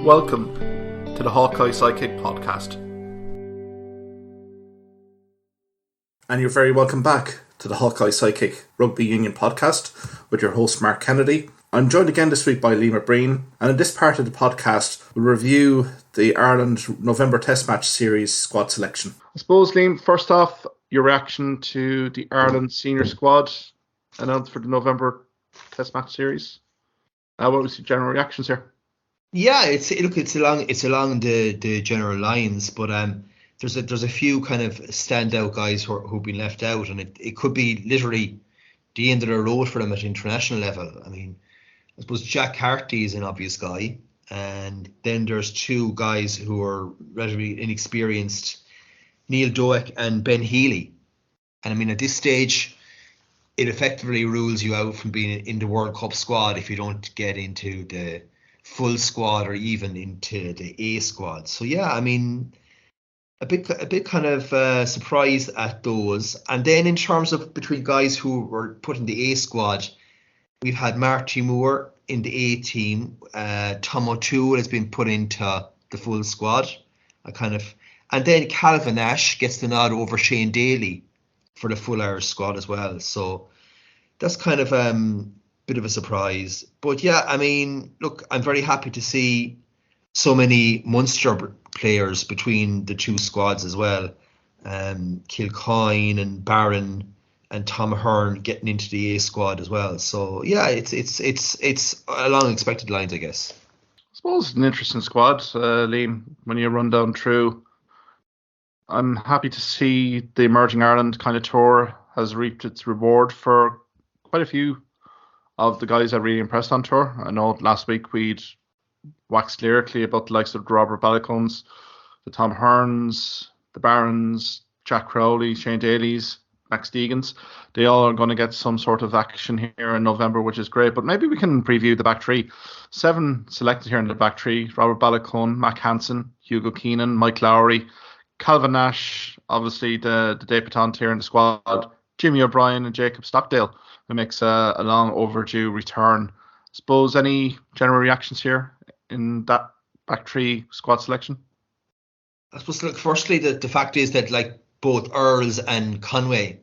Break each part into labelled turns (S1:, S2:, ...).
S1: Welcome to the Hawkeye Sidekick podcast. And you're very welcome back to the Hawkeye Sidekick Rugby Union podcast with your host Mark Kennedy. I'm joined again this week by Liam Breen, and in this part of the podcast we'll review the Ireland November Test Match Series squad selection. I suppose, Liam, first off, your reaction to the Ireland senior squad announced for the November Test Match Series. What was your general reactions here?
S2: Yeah, it's along the general lines, but there's a few kind of standout guys who've been left out, and it could be literally the end of the road for them at international level. I mean, I suppose Jack Harty is an obvious guy, and then there's two guys who are relatively inexperienced, Neil Doak and Ben Healy. And I mean, at this stage, it effectively rules you out from being in the World Cup squad if you don't get into the full squad or even into the A squad. So yeah, I mean, a bit kind of surprised at those. And then in terms of between guys who were put in the A squad, we've had Marty Moore in the A team. Tom O'Toole has been put into the full squad. And then Calvin Nash gets the nod over Shane Daly for the full Irish squad as well. So that's kind of bit of a surprise. But yeah, I mean, look, I'm very happy to see so many Munster players between the two squads as well. Kilcoyne and Barron and Tom Hearn getting into the A squad as well. So yeah, it's along expected lines, I guess.
S1: I suppose it's an interesting squad, Liam, when you run down through. I'm happy to see the Emerging Ireland kind of tour has reaped its reward for quite a few of the guys that really impressed on tour. I know last week we'd waxed lyrically about the likes of Robert Ballycones, the Tom Hearns, the Barons, Jack Crowley, Shane Daly's, Max Deegans. They all are going to get some sort of action here in November, which is great. But maybe we can preview the back three. 7 selected here in the back three: Robert Ballycone, Mac Hansen, Hugo Keenan, Mike Lowry, Calvin Nash, obviously the debutant here in the squad, Jimmy O'Brien and Jacob Stockdale, who makes a long overdue return. I suppose any general reactions here in that back three squad selection?
S2: I suppose, look, firstly, the fact is that like both Earls and Conway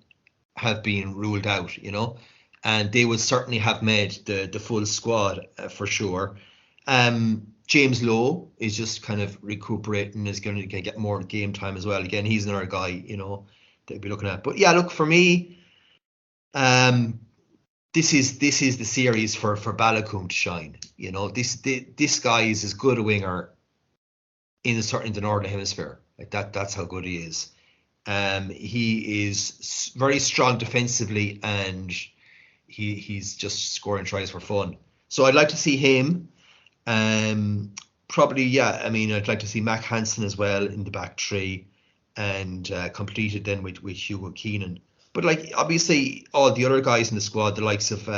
S2: have been ruled out, you know, and they would certainly have made the full squad for sure. James Lowe is just kind of recuperating, is going to get more game time as well. Again, he's another guy, you know, that we'd be looking at. But yeah, look, for me, this is the series for Ballycone to shine. You know, this guy is as good a winger in the Northern Hemisphere. Like that's how good he is. He is very strong defensively, and he's just scoring tries for fun. So I'd like to see him. Probably, yeah. I mean, I'd like to see Mac Hansen as well in the back three, and completed then with Hugo Keenan. But like, obviously, all the other guys in the squad, the likes of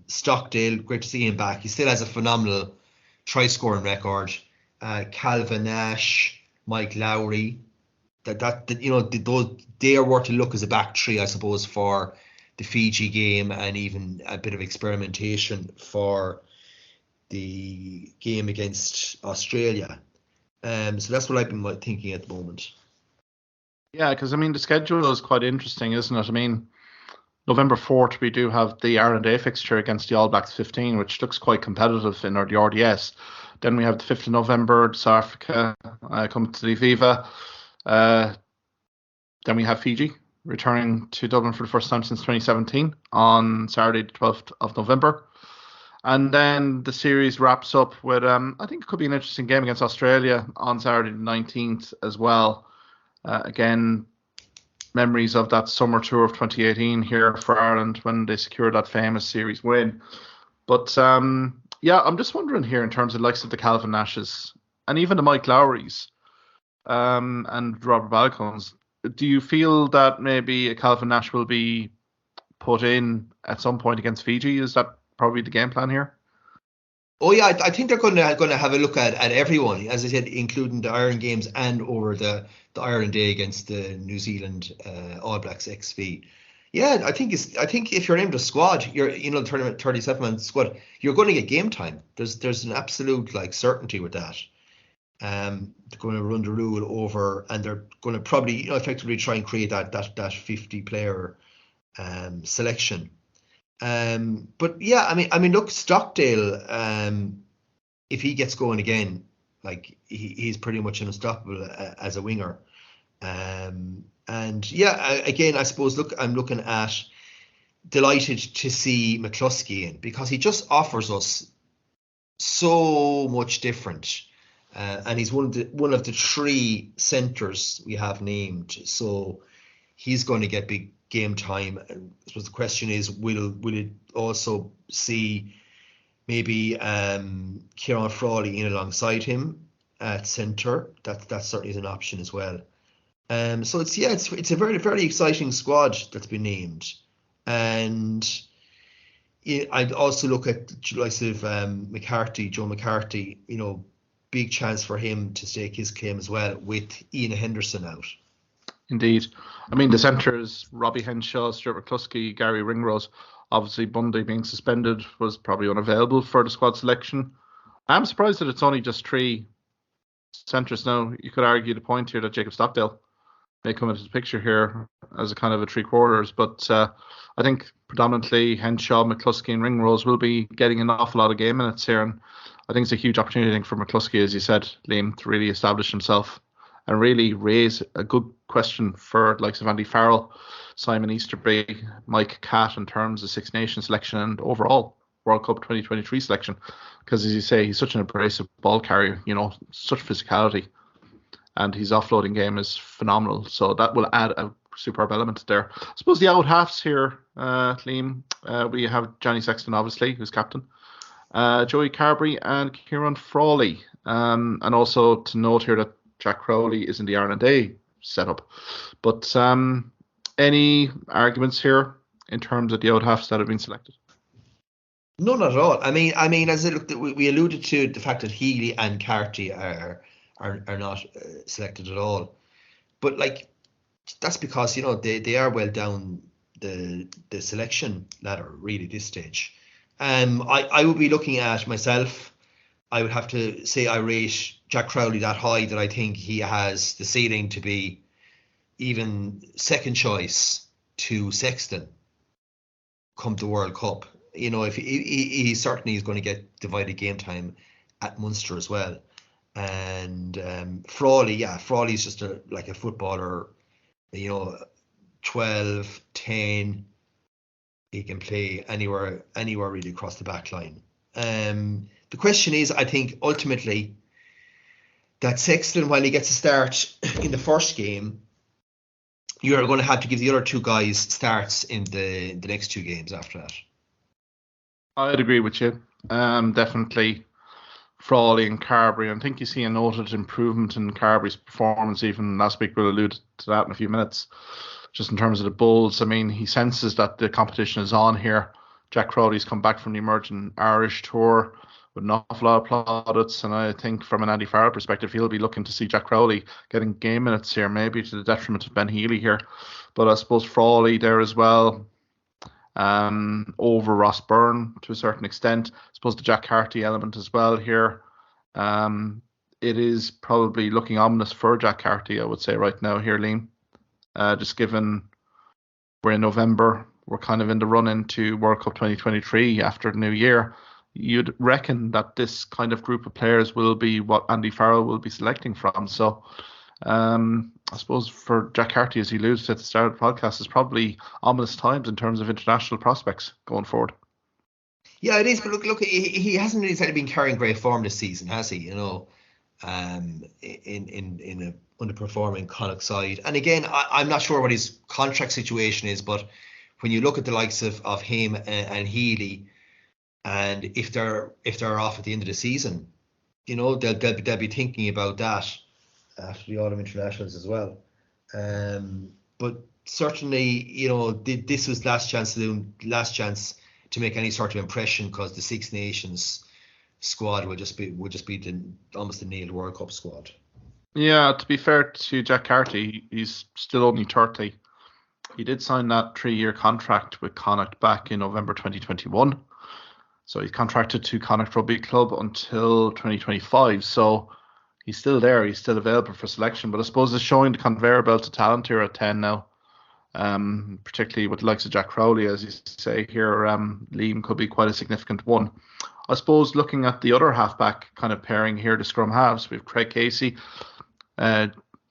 S2: Stockdale, great to see him back. He still has a phenomenal try-scoring record. Calvin Nash, Mike Lowry, that you know, those they are worth a look as a back three, I suppose, for the Fiji game, and even a bit of experimentation for the game against Australia. So that's what I've been thinking at the moment.
S1: Yeah, because I mean, the schedule is quite interesting, isn't it? I mean, November 4th, we do have the Ireland A fixture against the All Blacks 15, which looks quite competitive in the RDS. Then we have the 5th of November, South Africa coming to the Viva. Then we have Fiji returning to Dublin for the first time since 2017 on Saturday, the 12th of November. And then the series wraps up with, I think it could be an interesting game against Australia on Saturday the 19th as well. Again, memories of that summer tour of 2018 here for Ireland when they secured that famous series win. But yeah, I'm just wondering here in terms of likes of the Calvin Nashes and even the Mike Lowrys and Robert Balcones, do you feel that maybe a Calvin Nash will be put in at some point against Fiji? Is that probably the game plan here?
S2: Oh yeah, I think they're going to have a look at everyone, as I said, including the Ireland games and over the Ireland Day against the New Zealand All Blacks XV. Yeah, I think if you're named a squad, the tournament 37-man squad, you're going to get game time. There's an absolute like certainty with that. They're going to run the rule over, and they're going to probably effectively try and create that 50 player selection. But yeah, I mean, look, Stockdale, if he gets going again, like he's pretty much unstoppable as a winger. And yeah, again, I suppose, look, I'm looking at delighted to see McCluskey in, because he just offers us so much different. And he's one of the three centres we have named. So he's going to get big game time. And I suppose the question is, will it also see maybe Kieran Frawley in alongside him at centre? That certainly is an option as well. So it's a very, very exciting squad that's been named. And I'd also look at the likes of Joe McCarthy, big chance for him to stake his claim as well, with Ian Henderson out.
S1: Indeed. I mean, the centres, Robbie Henshaw, Stuart McCluskey, Gary Ringrose. Obviously, Bundy being suspended was probably unavailable for the squad selection. I'm surprised that it's only just three centres now. You could argue the point here that Jacob Stockdale may come into the picture here as a kind of a three quarters, but I think predominantly Henshaw, McCluskey and Ringrose will be getting an awful lot of game minutes here, and I think it's a huge opportunity for McCluskey, as you said, Liam, to really establish himself and really raise a good question for the likes of Andy Farrell, Simon Easterby, Mike Catt in terms of Six Nations selection and overall World Cup 2023 selection, because as you say, he's such an abrasive ball carrier, such physicality, and his offloading game is phenomenal. So that will add a superb element there. I suppose the out halves here, Liam, we have Johnny Sexton, obviously, who's captain, Joey Carberry and Kieran Frawley. And also to note here that Jack Crowley is in the Ireland A setup. But any arguments here in terms of the out halves that have been selected?
S2: None at all. I mean, as I looked at, we alluded to the fact that Healy and Carty are not selected at all, but like that's because they are well down the selection ladder really this stage. I would be looking at myself. I would have to say I rate Jack Crowley that high that I think he has the ceiling to be even second choice to Sexton come the World Cup. If he certainly is going to get divided game time at Munster as well. And Frawley's just like a footballer, 12, 10. He can play anywhere really across the back line. The question is, I think ultimately that Sexton, while he gets a start in the first game, you're going to have to give the other two guys starts in the next two games after that.
S1: I'd agree with you. Definitely Frawley and Carberry. I think you see a noted improvement in Carberry's performance even last week. We'll allude to that in a few minutes. Just in terms of the Bulls, I mean, he senses that the competition is on here. Jack Crowley's come back from the emerging Irish tour with an awful lot of plaudits, and I think from an Andy Farrell perspective, he'll be looking to see Jack Crowley getting game minutes here, maybe to the detriment of Ben Healy here. But I suppose Frawley there as well, over Ross Byrne to a certain extent. I suppose the Jack Carty element as well here. It is probably looking ominous for Jack Carty, I would say right now here, Liam. Just given we're in November, we're kind of in the run into World Cup 2023 after the new year. You'd reckon that this kind of group of players will be what Andy Farrell will be selecting from. So I suppose for Jack Carty, as he alluded to at the start of the podcast, is probably ominous times in terms of international prospects going forward.
S2: Yeah, it is. But look, he hasn't really been carrying great form this season, has he? In a underperforming Connacht side. And again, I'm not sure what his contract situation is, but when you look at the likes of him and Healy, and if they're off at the end of the season, they'll be thinking about that after the autumn internationals as well. But certainly, this was last chance to make any sort of impression, because the Six Nations squad would just be almost the nailed World Cup squad.
S1: Yeah, to be fair to Jack Carty, he's still only 30. He did sign that 3-year contract with Connacht back in November 2021. So he's contracted to Connacht Rugby Club until 2025. So he's still there. He's still available for selection. But I suppose it's showing the conveyor belt of talent here at 10 now. Particularly with the likes of Jack Crowley, as you say here, Liam could be quite a significant one. I suppose looking at the other halfback kind of pairing here, the scrum halves, we have Craig Casey,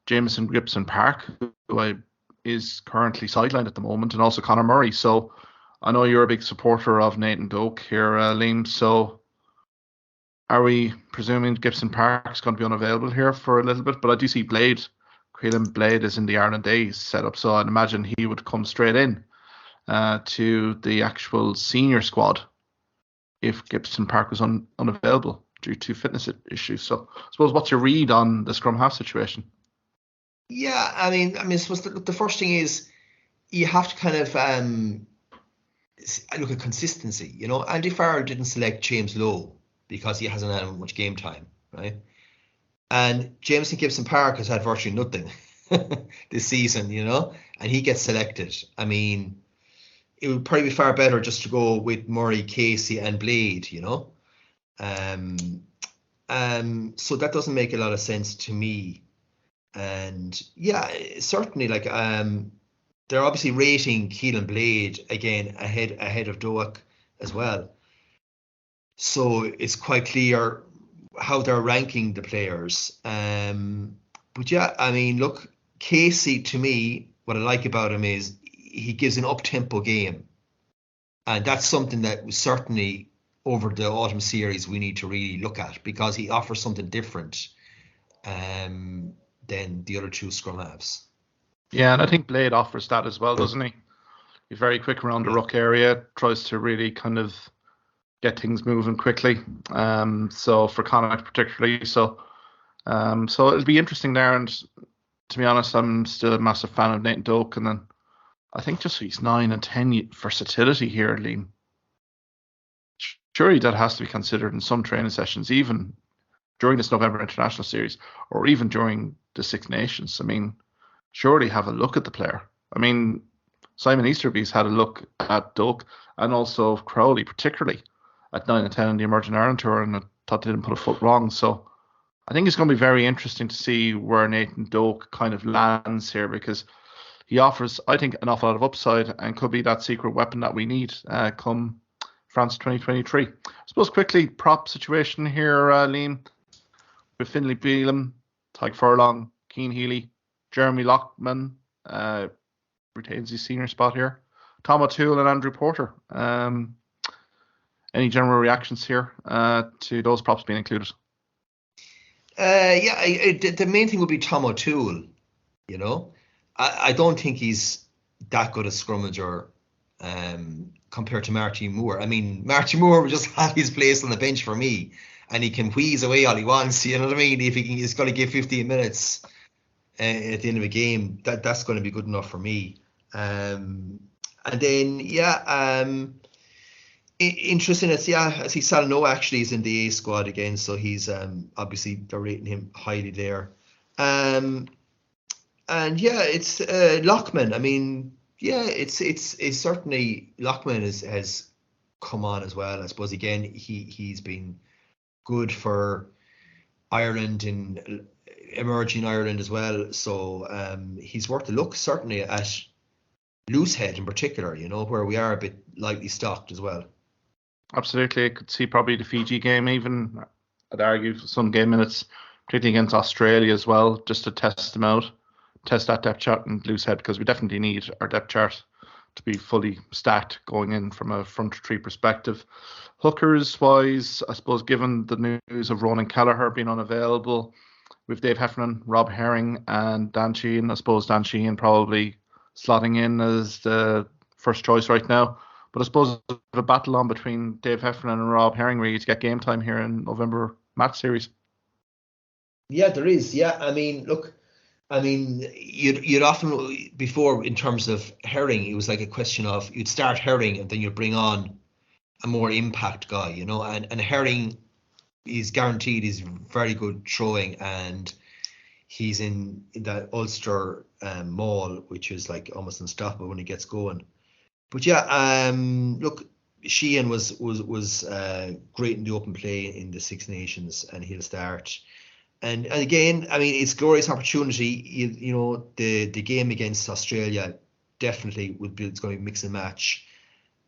S1: Jameson Gibson Park, who is currently sidelined at the moment, and also Conor Murray. So I know you're a big supporter of Nathan Doak here, Liam. So are we presuming Gibson Park is going to be unavailable here for a little bit? But I do see Creelan Blade is in the Ireland Days setup, so I'd imagine he would come straight in to the actual senior squad if Gibson Park was unavailable due to fitness issues. So I suppose what's your read on the scrum half situation?
S2: Yeah, I mean, I suppose the first thing is you have to kind of look at consistency. You know, Andy Farrell didn't select James Lowe because he hasn't had much game time, right? And Jameson Gibson Park has had virtually nothing this season, you know, and he gets selected. I mean, it would probably be far better just to go with Murray, Casey, and Blade, you know. So that doesn't make a lot of sense to me. And yeah, certainly, like they're obviously rating Keelan Blade again ahead of Doak as well. So it's quite clear how they're ranking the players. But yeah, I mean, look, Casey, to me, what I like about him is he gives an up-tempo game. And that's something that was certainly over the autumn series we need to really look at, because he offers something different than the other two scrum halves.
S1: Yeah, and I think Blade offers that as well, doesn't he? He's very quick around the ruck area, tries to really kind of get things moving quickly. So for Connacht particularly, so it'll be interesting there. And to be honest, I'm still a massive fan of Nathan Doak, and then I think just he's 9 and 10 versatility here, Liam. Surely that has to be considered in some training sessions, even during this November International Series, or even during the Six Nations. I mean, surely have a look at the player. I mean, Simon Easterby's had a look at Doak and also Crowley, particularly at 9 and 10 in the Emerging Ireland Tour, and I thought they didn't put a foot wrong. So I think it's going to be very interesting to see where Nathan Doak kind of lands here, because he offers, I think, an awful lot of upside and could be that secret weapon that we need come France 2023. I suppose quickly, prop situation here, Liam, with Finlay Bealham, Tyke Furlong, Cian Healy, Jeremy Lockman retains his senior spot here, Tom O'Toole and Andrew Porter. Any general reactions here to those props being included?
S2: The main thing would be Tom O'Toole. You know, I don't think he's that good a scrummager compared to Marty Moore. I mean, Marty Moore would just have his place on the bench for me, and he can wheeze away all he wants. You know what I mean? If he's going to give 15 minutes at the end of a game, that's going to be good enough for me. And then interesting. I see Salano actually is in the A squad again, so he's obviously they're rating him highly there. And yeah, it's Lockman. I mean, yeah, it's certainly Lockman has come on as well. I suppose again he's been good for Ireland in emerging Ireland as well. So he's worth a look certainly at Loosehead in particular. You know, where we are a bit lightly stocked as well.
S1: Absolutely, I could see probably the Fiji game even. I'd argue some game minutes, particularly against Australia as well, just to test them out, test that depth chart and Loosehead, because we definitely need our depth chart to be fully stacked going in from a front three perspective. Hookers wise, I suppose given the news of Ronan Kelleher being unavailable, with Dave Heffernan, Rob Herring and Dan Sheehan, I suppose Dan Sheehan probably slotting in as the first choice right now. But I suppose there's a battle on between Dave Heffernan and Rob Herring really to get game time here in November match series.
S2: Yeah, there is. Yeah, I mean, look, I mean, you'd often before in terms of Herring, it was like a question of you'd start Herring and then you'd bring on a more impact guy, you know, and Herring is guaranteed is very good throwing, and He's in that Ulster maul, which is like almost unstoppable when he gets going. But yeah, look, Sheehan was great in the open play in the Six Nations, and he'll start. And again, I mean, it's a glorious opportunity. You know, the game against Australia definitely would be, it's going to be mix and match.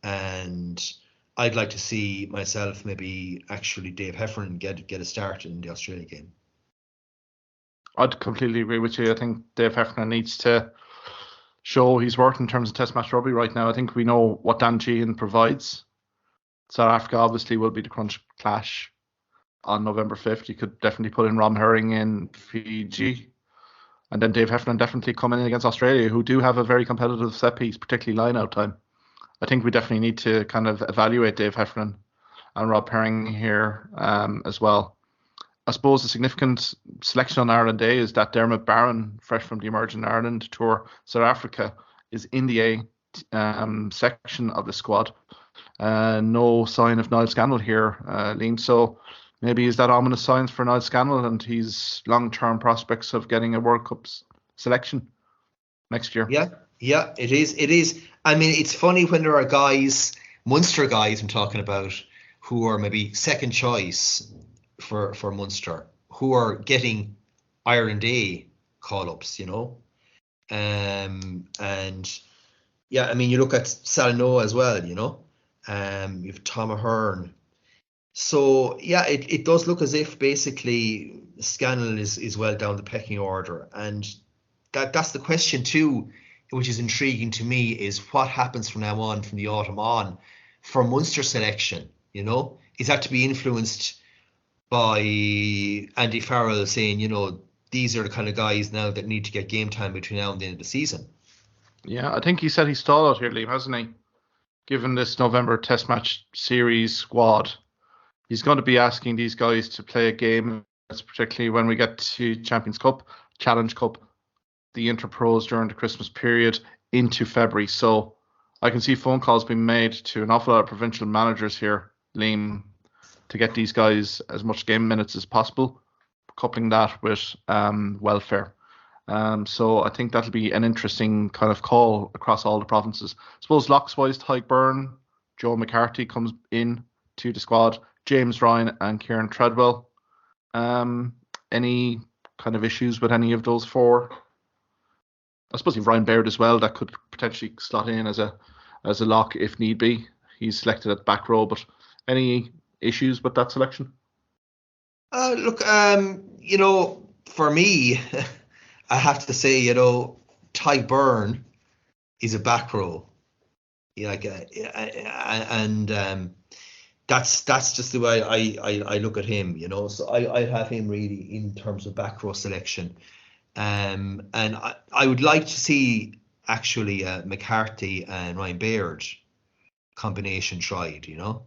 S2: And I'd like to see myself maybe actually Dave Heffernan get a start in the Australia game.
S1: I'd completely agree with you. I think Dave Heffernan needs to show his worth in terms of Test match rugby right now. I think we know what Dan Sheehan provides. South Africa obviously will be the crunch clash on November 5th. You could definitely put in Ron Herring in Fiji. And then Dave Heffernan definitely coming in against Australia, who do have a very competitive set piece, particularly line out time. I think we definitely need to kind of evaluate Dave Heffernan and Rob Herring here as well. I suppose the significant selection on Ireland Day is that Dermot Barron, fresh from the Emerging Ireland tour, South Africa, is in the A section of the squad. No sign of Niall Scannell here, Liam. So maybe is that ominous signs for Niall Scannell and his long-term prospects of getting a World Cup selection next year?
S2: Yeah, it is. It is. I mean, it's funny when there are guys, Munster guys I'm talking about, who are maybe second choice for Munster, who are getting Ireland A call-ups, you know. And yeah, I mean, you look at Salno as well, you know. You've Tom Ahern. So yeah, it does look as if basically Scannell is well down the pecking order, and that's the question too, which is intriguing to me, is what happens from now on, from the autumn on, for Munster selection. You know, is that to be influenced by Andy Farrell saying, you know, these are the kind of guys now that need to get game time between now and the end of the season?
S1: Yeah, I think he said he stalled out here, Liam, hasn't he? Given this November Test match series squad, he's going to be asking these guys to play a game, particularly when we get to Champions Cup, Challenge Cup, the Interpros during the Christmas period into February. So I can see phone calls being made to an awful lot of provincial managers here, Liam, to get these guys as much game minutes as possible, coupling that with welfare. So I think that'll be an interesting kind of call across all the provinces. I suppose locks-wise, Tyke Byrne, Joe McCarthy comes in to the squad, James Ryan and Kieran Treadwell. Any kind of issues with any of those four? I suppose you've Ryan Baird as well, that could potentially slot in as a lock if need be. He's selected at back row, but any issues with that selection?
S2: Look, you know, for me, I have to say, you know, Ty Byrne is a back row, like, and that's just the way I look at him, you know. So I have him really in terms of back row selection, and I would like to see actually McCarthy and Ryan Baird combination tried, you know.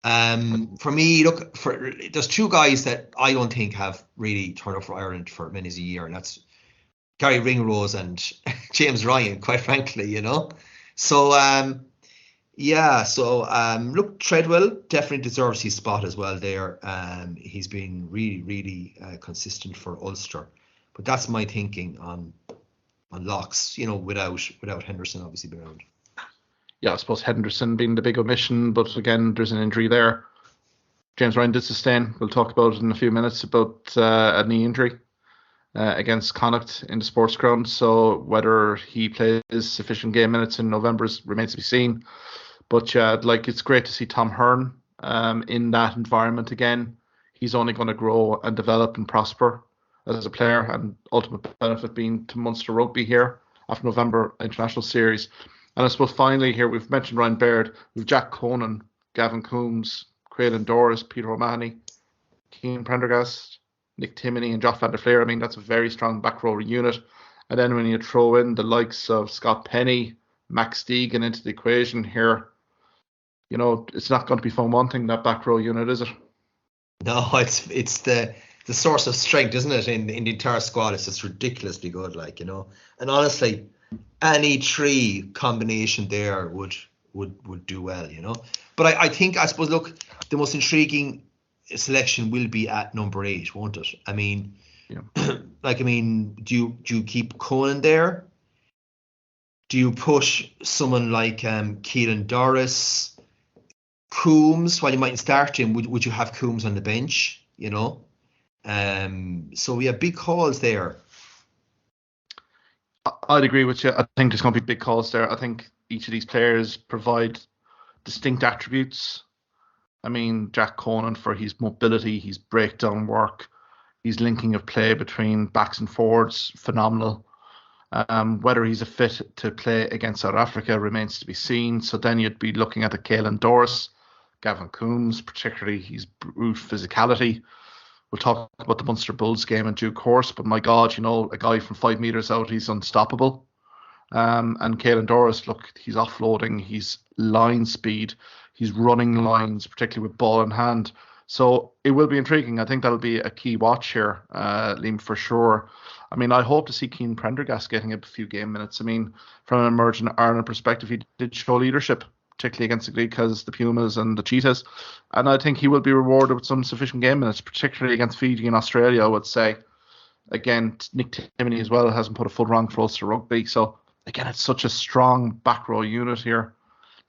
S2: For me, look, there's two guys that I don't think have really turned up for Ireland for many a year, and that's Gary Ringrose and James Ryan, quite frankly, you know. So look, Treadwell definitely deserves his spot as well there. He's been really consistent for Ulster, but that's my thinking on locks, you know, without Henderson obviously being around.
S1: Yeah, I suppose Henderson being the big omission, but again, there's an injury there. James Ryan did sustain. We'll talk about it in a few minutes about a knee injury against Connacht in the sports ground. So whether he plays sufficient game minutes in November remains to be seen. But like, it's great to see Tom Hearn in that environment again. He's only going to grow and develop and prosper as a player, and ultimate benefit being to Munster Rugby here after November International Series. And I suppose finally here, we've mentioned Ryan Baird, we've Jack Conan, Gavin Coombs, Craylin Doris, Peter O'Mahony, Keane Prendergast, Nick Timoney and Joff van der Fleer. I mean, that's a very strong back row unit. And then when you throw in the likes of Scott Penny, Max Deegan into the equation here, you know, it's not going to be fun wanting that back row unit, is it?
S2: No, it's the source of strength, isn't it? In the entire squad, it's just ridiculously good, like, you know. And honestly, any three combination there would do well, you know. But I suppose, look, the most intriguing selection will be at number 8, won't it? I mean,
S1: Yeah.
S2: Like, I mean, do you keep Conan there? Do you push someone like Keelan Doris, Coombs? While you mightn't start him, would you have Coombs on the bench? You know, so we have big calls there.
S1: I'd agree with you. I think there's going to be big calls there. I think each of these players provide distinct attributes. I mean, Jack Conan for his mobility, his breakdown work, his linking of play between backs and forwards, phenomenal. Whether he's a fit to play against South Africa remains to be seen. So then you'd be looking at the Caelan Doris, Gavin Coombs, particularly his brute physicality. We'll talk about the Munster Bulls game in due course, but my God, a guy from 5 meters out, he's unstoppable. And Caelan Doris, look, he's offloading, he's line speed, he's running lines, particularly with ball in hand. So it will be intriguing. I think that'll be a key watch here, Liam, for sure. I mean, I hope to see Keane Prendergast getting a few game minutes. I mean, from an emerging Ireland perspective, he did show leadership, particularly against the Griquas, the Pumas and the Cheetahs. And I think he will be rewarded with some sufficient game minutes, particularly against Fiji and Australia, I would say. Again, Nick Timoney as well hasn't put a full rank for Ulster Rugby. So, again, it's such a strong back row unit here.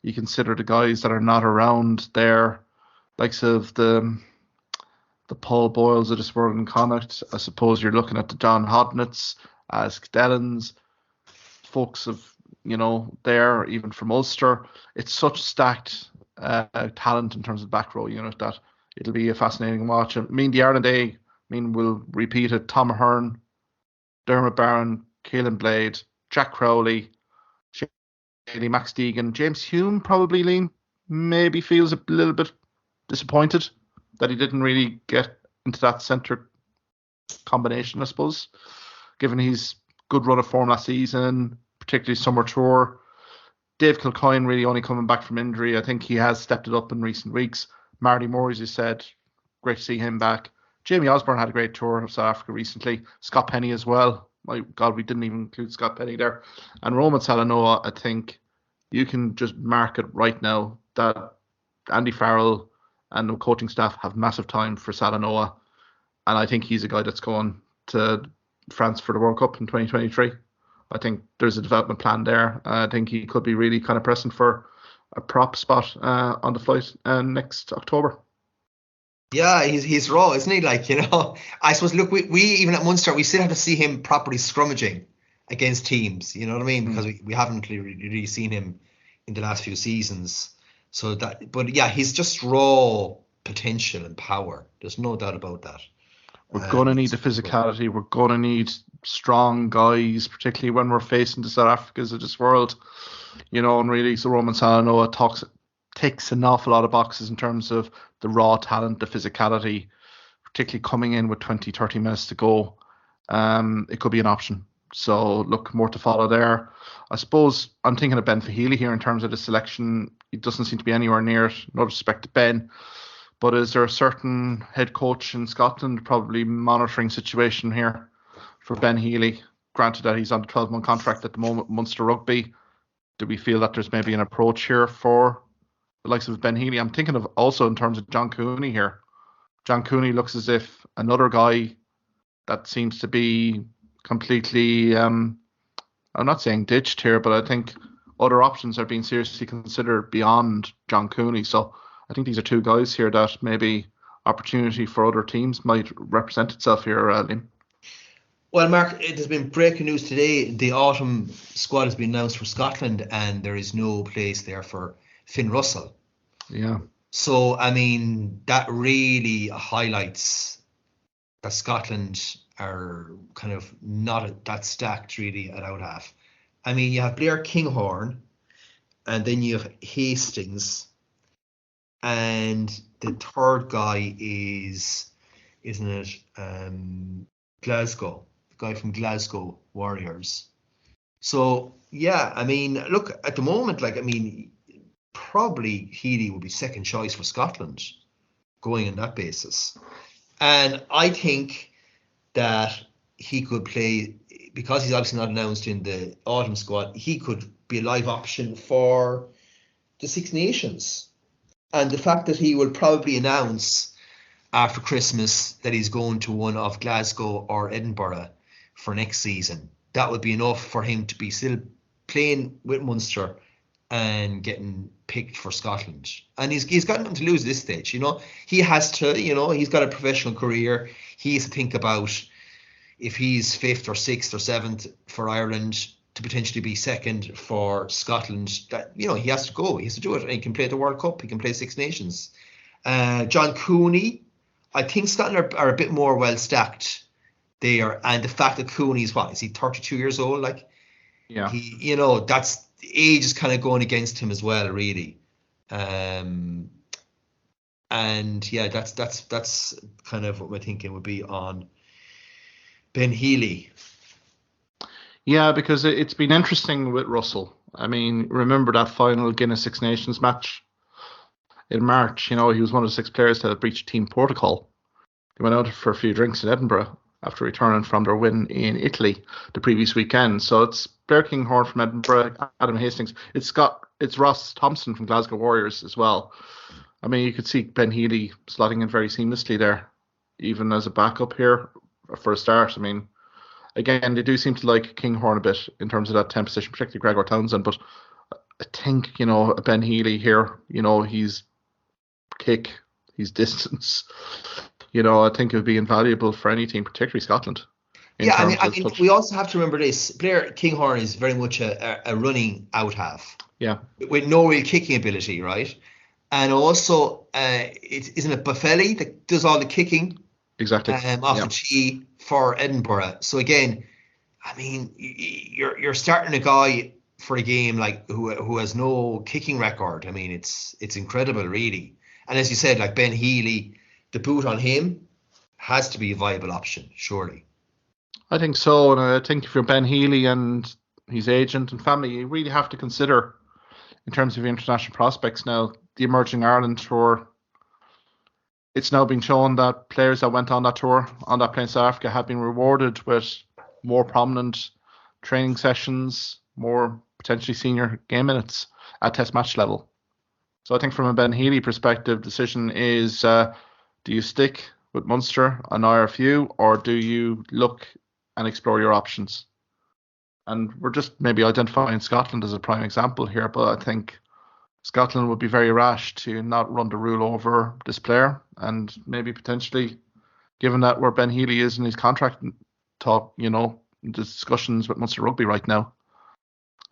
S1: You consider the guys that are not around there, likes of the Paul Boyles of this world in Connacht. I suppose you're looking at the John Hodnitz, Skdellans, folks of, there, even from Ulster. It's such stacked talent in terms of back row unit that it'll be a fascinating watch. I mean, the Ireland A, we'll repeat it. Tom Ahern, Dermot Barron, Caelan Blade, Jack Crowley, Max Deegan, James Hume probably, Liam, maybe feels a little bit disappointed that he didn't really get into that centre combination, I suppose, given his good run of form last season, particularly summer tour. Dave Kilcoyne really only coming back from injury. I think he has stepped it up in recent weeks. Marty Moore, as you said, great to see him back. Jamie Osborne had a great tour of South Africa recently. Scott Penny as well. My God, we didn't even include Scott Penny there. And Roman Salanoa, I think you can just mark it right now that Andy Farrell and the coaching staff have massive time for Salanoa. And I think he's a guy that's going to France for the World Cup in 2023. I think there's a development plan there. I think he could be really kind of pressing for a prop spot on the flight next October.
S2: Yeah, he's raw, isn't he? Like, I suppose, look, we even at Munster, we still have to see him properly scrummaging against teams, you know what I mean? Because we haven't really seen him in the last few seasons. So but yeah, he's just raw potential and power. There's no doubt about that.
S1: We're going to need the physicality. We're going to need strong guys, particularly when we're facing the South Africas of this world. And really, so Roman Salanoa ticks an awful lot of boxes in terms of the raw talent, the physicality, particularly coming in with 20, 30 minutes to go. It could be an option. So, look, more to follow there. I suppose I'm thinking of Ben Fahili here in terms of the selection. He doesn't seem to be anywhere near it. No respect to Ben. But is there a certain head coach in Scotland probably monitoring situation here for Ben Healy? Granted that he's on a 12-month contract at the moment, Munster Rugby. Do we feel that there's maybe an approach here for the likes of Ben Healy? I'm thinking of also in terms of John Cooney here. John Cooney looks as if another guy that seems to be completely, I'm not saying ditched here, but I think other options are being seriously considered beyond John Cooney. So I think these are two guys here that maybe opportunity for other teams might represent itself here, Liam.
S2: Well, Mark, it has been breaking news today. The autumn squad has been announced for Scotland, and there is no place there for Finn Russell.
S1: Yeah.
S2: So, I mean, that really highlights that Scotland are kind of not that stacked really at out half. I mean, you have Blair Kinghorn, and then you have Hastings, and the third guy is, isn't it, Glasgow, the guy from Glasgow Warriors. So, yeah, I mean, look, at the moment, probably Healy would be second choice for Scotland going on that basis. And I think that he could play, because he's obviously not announced in the autumn squad, he could be a live option for the Six Nations. And the fact that he will probably announce after Christmas that he's going to one of Glasgow or Edinburgh for next season. That would be enough for him to be still playing with Munster and getting picked for Scotland. And he's got nothing to lose at this stage, He has to, he's got a professional career. He has to think about if he's 5th or 6th or 7th for Ireland to potentially be 2nd for Scotland, that, he has to go. He has to do it. And he can play at the World Cup. He can play Six Nations. John Cooney, I think Scotland are a bit more well stacked there. And the fact that Cooney's is he 32 years old?
S1: Yeah.
S2: He, that's age is kind of going against him as well, really. And yeah, that's kind of what my thinking would be on Ben Healy.
S1: Yeah, because it's been interesting with Russell. I mean, remember that final Guinness Six Nations match in March? He was one of the 6 players that had breached team protocol. They went out for a few drinks in Edinburgh after returning from their win in Italy the previous weekend. So it's Blair Kinghorn from Edinburgh, Adam Hastings. It's Ross Thompson from Glasgow Warriors as well. I mean, you could see Ben Healy slotting in very seamlessly there, even as a backup here for a start. I mean, again, they do seem to like Kinghorn a bit in terms of that 10 position, particularly Gregor Townsend. But I think, Ben Healy here, he's kick, he's distance. I think it would be invaluable for any team, particularly Scotland.
S2: Yeah, I mean, we also have to remember this. Blair Kinghorn is very much a running out half.
S1: Yeah.
S2: With no real kicking ability, right? And also, isn't it Buffelli that does all the kicking?
S1: Exactly.
S2: Off the tee for Edinburgh. So again, I mean, you're starting a guy for a game who has no kicking record. I mean, it's incredible, really. And as you said, Ben Healy, the boot on him has to be a viable option, surely.
S1: I think so, and I think if you're Ben Healy and his agent and family, you really have to consider, in terms of your international prospects now, the Emerging Ireland Tour. It's now been shown that players that went on that tour, on that plane in South Africa, have been rewarded with more prominent training sessions, more potentially senior game minutes at test match level. So I think from a Ben Healy perspective, decision is, do you stick with Munster on IRFU, or do you look and explore your options? And we're just maybe identifying Scotland as a prime example here, but I think Scotland would be very rash to not run the rule over this player, and maybe potentially, given that where Ben Healy is in his contract talk, discussions with Munster Rugby right now,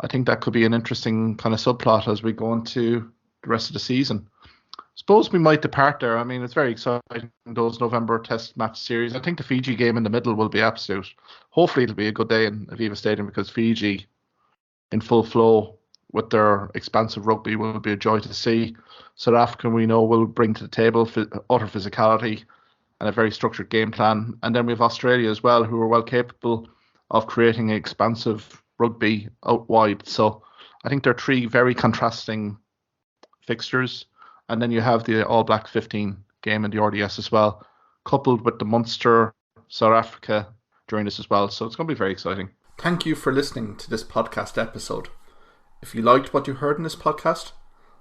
S1: I think that could be an interesting kind of subplot as we go into the rest of the season. Suppose we might depart there. I mean, it's very exciting, those November test match series. I think the Fiji game in the middle will be absolute. Hopefully it'll be a good day in Aviva Stadium, because Fiji in full flow with their expansive rugby will be a joy to see. South Africa, we know, will bring to the table utter physicality and a very structured game plan. And then we have Australia as well, who are well capable of creating expansive rugby out wide. So I think they're 3 very contrasting fixtures. And then you have the All Black 15 game in the RDS as well, coupled with the Munster, South Africa during this as well. So it's going to be very exciting. Thank you for listening to this podcast episode. If you liked what you heard in this podcast,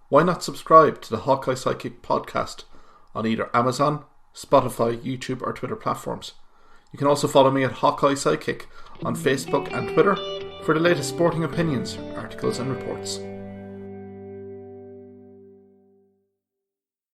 S1: why not subscribe to the Hawkeye Sidekick podcast on either Amazon, Spotify, YouTube or Twitter platforms. You can also follow me at Hawkeye Sidekick on Facebook and Twitter for the latest sporting opinions, articles and reports.